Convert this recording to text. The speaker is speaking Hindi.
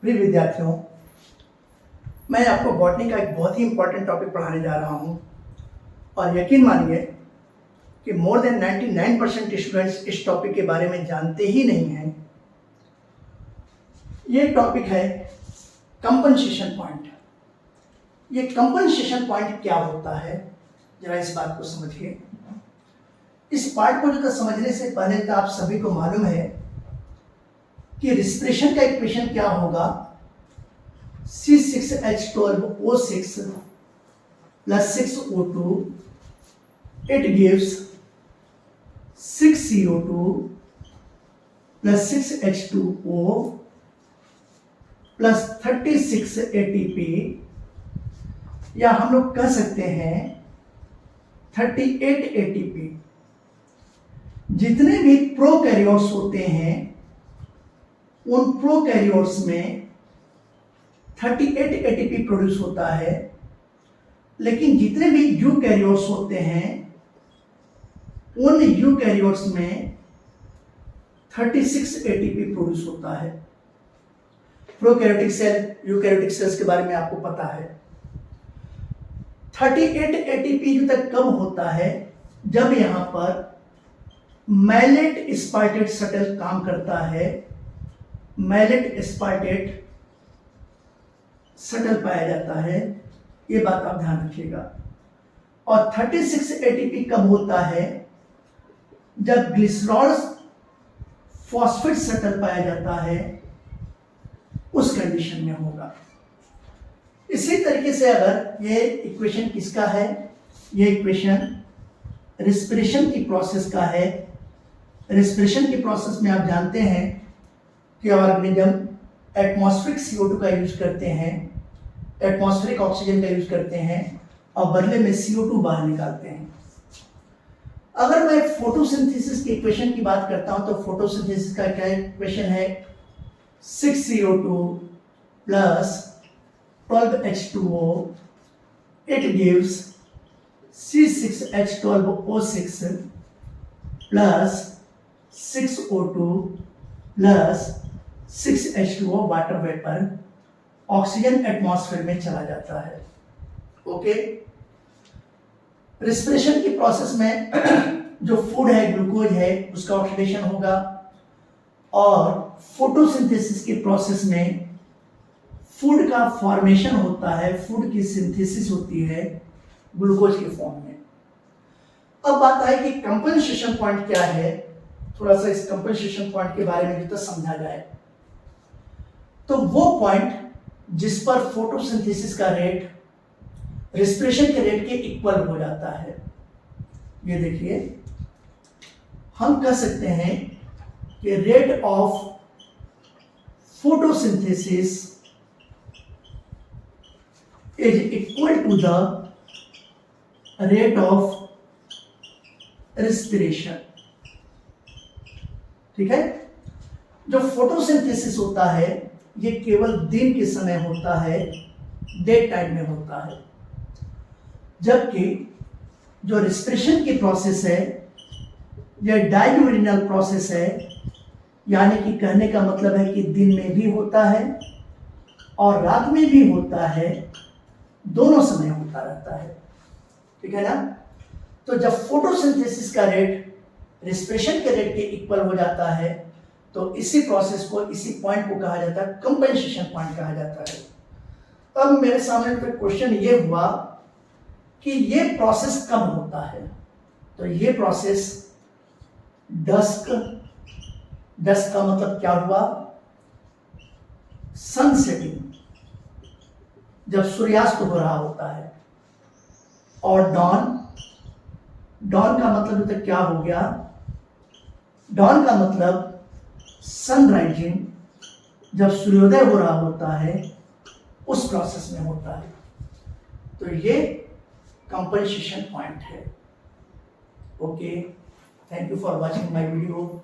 प्रिय विद्यार्थियों, मैं आपको बॉटनी का एक बहुत ही इंपॉर्टेंट टॉपिक पढ़ाने जा रहा हूं और यकीन मानिए कि मोर देन 99% स्टूडेंट्स इस टॉपिक के बारे में जानते ही नहीं हैं। ये टॉपिक है कंपनसेशन पॉइंट। ये कंपनसेशन पॉइंट क्या होता है, जरा इस बात को समझिए। इस पार्ट को समझने से पहले तो आप सभी को मालूम है कि रिस्पिरेशन का इक्वेशन क्या होगा। C6H12O6 plus 6O2, it gives 6CO2 plus 6H2O plus 36 ATP, या हम लोग कह सकते हैं 38 ATP। जितने भी प्रोकैरियोट्स होते हैं उन प्रोकैरियोट्स में 38 एटीपी प्रोड्यूस होता है, लेकिन जितने भी यूकैरियोट्स होते हैं उन यूकैरियोट्स में 36 एटीपी प्रोड्यूस होता है। प्रोकैरियोटिक सेल, यूकैरियोटिक सेल्स के बारे में आपको पता है। 38 एटीपी तक कब होता है? जब यहां पर मैलेट स्पार्टेट शटल काम करता है। मैलेट स्पार्टेट शटल पाया जाता है, ये बात आप ध्यान रखिएगा। और 36 एटीपी कब होता है? जब ग्लिसरॉल फॉस्फेट शटल पाया जाता है, उस कंडीशन में होगा। इसी तरीके से अगर ये इक्वेशन किसका है? ये इक्वेशन रिस्पिरेशन की प्रोसेस का है। रिस्पिरेशन की प्रोसेस में आप जानते हैं कि ऑर्गेनिज्म एटमॉस्फेरिक CO2 का यूज करते हैं, एटमॉस्फेरिक ऑक्सीजन का यूज करते हैं और बदले में CO2 बाहर निकालते हैं। अगर मैं फोटोसिंथेसिस की इक्वेशन की बात करता हूं तो फोटोसिंथेसिस का क्या इक्वेशन है? 6CO2 plus 12H2O, it gives C6H12O6 plus 6O2 plus 6H2O water vapour oxygen atmosphere में चला जाता है। ओके, रिस्पिरेशन की प्रोसेस में जो फूड है, ग्लूकोज है, उसका ऑक्सीडेशन होगा। और फोटोसिंथेसिस की प्रोसेस में फूड का फॉर्मेशन होता है, फूड की सिंथेसिस होती है ग्लूकोज के फॉर्म में। अब बात है कि कंपनसेशन पॉइंट क्या है। थोड़ा सा इस कंपनसेशन पॉइंट के बारे में जो समझा जाए तो वो पॉइंट जिस पर फोटोसिंथेसिस का रेट रिस्पिरेशन के रेट के इक्वल हो जाता है। ये देखिए, हम कह सकते हैं कि rate of photosynthesis is equal to the rate of respiration. ठीक है, जो फोटोसिंथेसिस होता है ये केवल दिन के समय होता है, डे टाइम में होता है। जबकि जो रिस्पिरेशन की प्रोसेस है ये डायल्यूमिनल प्रोसेस है, यानी कि कहने का मतलब है कि दिन में भी होता है और रात में भी होता है, दोनों समय होता रहता है। ठीक है ना? तो जब फोटोसिंथेसिस का रेट रिस्पिरेशन के रेट के इक्वल हो जाता है तो इसी प्रोसेस को, इसी पॉइंट को कहा जाता है कंपनसेशन पॉइंट कहा जाता है। अब मेरे सामने पे क्वेश्चन ये हुआ कि ये प्रोसेस कब होता है? तो ये प्रोसेस डस्क का मतलब क्या हुआ? सन सेटिंग, जब सूर्यास्त हो रहा होता है। और डॉन का मतलब तो क्या हो गया? डॉन का मतलब सनराइजिंग, जब सूर्योदय हो रहा होता है उस प्रोसेस में होता है। तो ये कंपनसेशन पॉइंट है। Okay, thank you for watching my video.